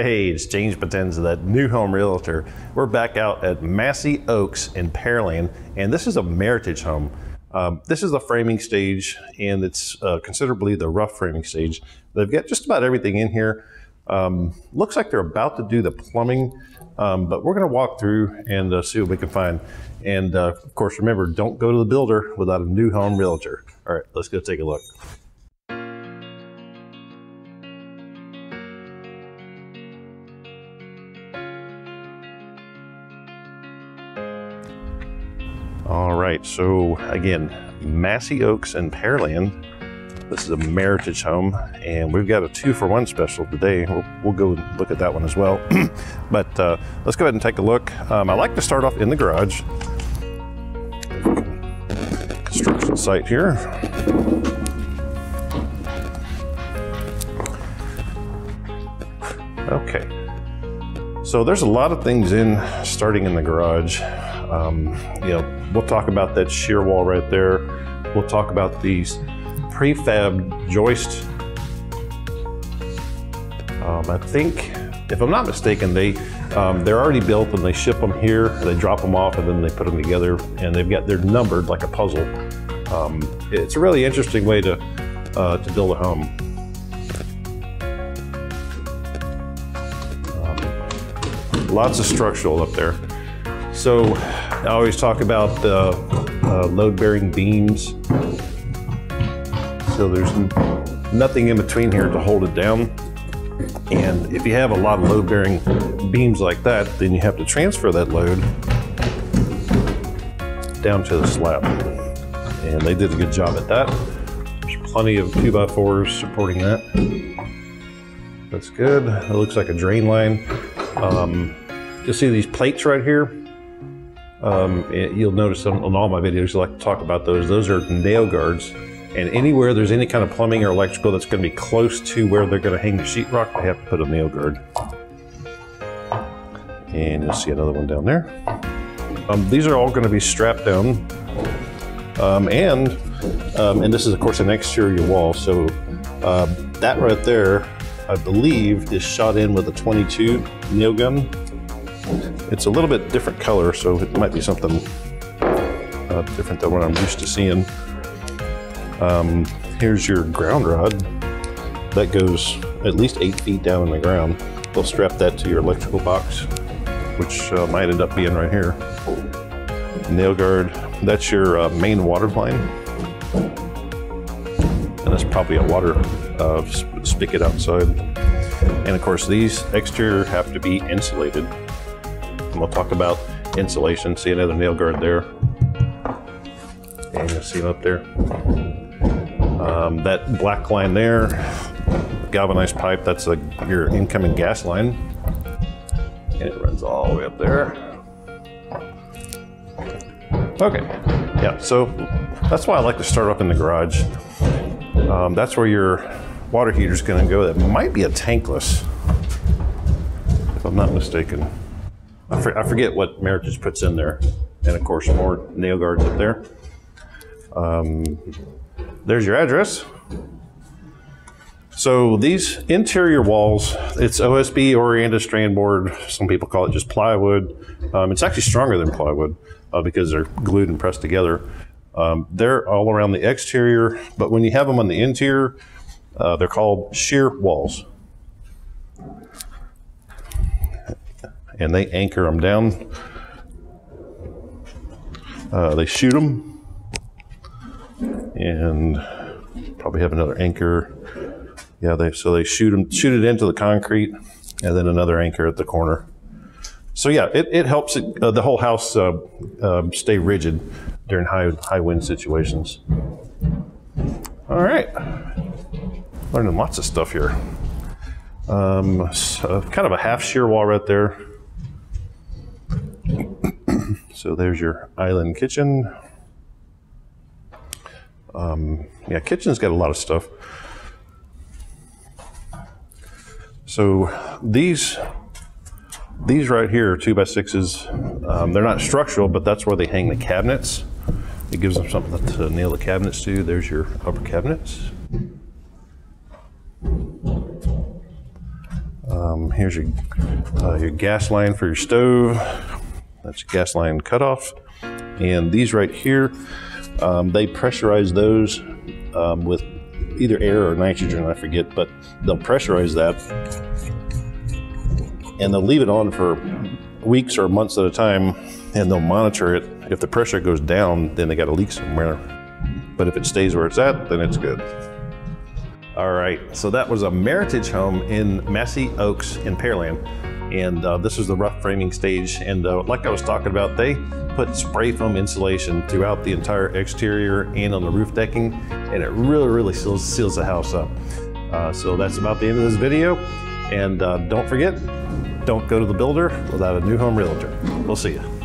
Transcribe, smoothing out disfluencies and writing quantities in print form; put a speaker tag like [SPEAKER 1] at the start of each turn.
[SPEAKER 1] Hey, it's James Potenza, that new home realtor. We're back out at Massey Oaks in Pearland, and this is a Meritage home. This is the framing stage, and it's considerably the rough framing stage. They've got just about everything in here. Looks like they're about to do the plumbing, but we're gonna walk through and see what we can find. And of course, remember, don't go to the builder without a new home realtor. All right, let's go take a look. All right, so again, Massey Oaks and Pearland. This is a Meritage home, and we've got a 2-for-1 special today. We'll go look at that one as well. But let's go ahead and take a look. I like to start off in the garage. Construction site here. Okay, so there's a lot of things starting in the garage. You know, we'll talk about that shear wall right there. We'll talk about these prefab joist. I think, if I'm not mistaken, they're already built and they ship them here. They drop them off and then they put them together, and they're numbered like a puzzle. It's a really interesting way to build a home. Lots of structural up there. So I always talk about load-bearing beams. So there's nothing in between here to hold it down. And if you have a lot of load-bearing beams like that, then you have to transfer that load down to the slab. And they did a good job at that. There's plenty of 2x4s supporting that. That's good. It looks like a drain line. You'll see these plates right here. You'll notice on all my videos, I like to talk about those. Those are nail guards. And anywhere there's any kind of plumbing or electrical that's going to be close to where they're going to hang the sheetrock, they have to put a nail guard. And you'll see another one down there. These are all going to be strapped down. And this is, of course, an exterior wall. So that right there, I believe, is shot in with a 22 nail gun. It's a little bit different color, so it might be something different than what I'm used to seeing. Here's your ground rod. That goes at least 8 feet down in the ground. They'll strap that to your electrical box, which might end up being right here. Nail guard, that's your main water line. And that's probably a water spigot outside. And of course, these exterior have to be insulated. And we'll talk about insulation. See another nail guard there. And you'll see them up there. That black line there, galvanized pipe, that's your incoming gas line. And it runs all the way up there. Okay, yeah, so that's why I like to start up in the garage. That's where your water heater is going to go. That might be a tankless, if I'm not mistaken. I forget what Meritage puts in there. And of course, more nail guards up there. There's your address. So these interior walls, it's OSB oriented strand board. Some people call it just plywood. It's actually stronger than plywood because they're glued and pressed together. They're all around the exterior, but when you have them on the interior, they're called shear walls. And they anchor them down. They shoot them. And probably have another anchor. Yeah, so they shoot it into the concrete, and then another anchor at the corner. So yeah, it helps the whole house stay rigid during high wind situations. All right, learning lots of stuff here. So kind of a half shear wall right there. So there's your island kitchen. Yeah, kitchen's got a lot of stuff. So these right here are 2x6s. They're not structural, but that's where they hang the cabinets. It gives them something to nail the cabinets to. There's your upper cabinets. Here's your gas line for your stove. That's your gas line cutoff. And these right here, they pressurize those with either air or nitrogen, I forget, but they'll pressurize that and they'll leave it on for weeks or months at a time, and they'll monitor it. If the pressure goes down, then they got a leak somewhere. But if it stays where it's at, then it's good. All right, so that was a Meritage home in Massey Oaks in Pearland. And this is the rough framing stage. And like I was talking about, they put spray foam insulation throughout the entire exterior and on the roof decking. And it really seals the house up. So that's about the end of this video. And don't forget, don't go to the builder without a new home realtor. We'll see you.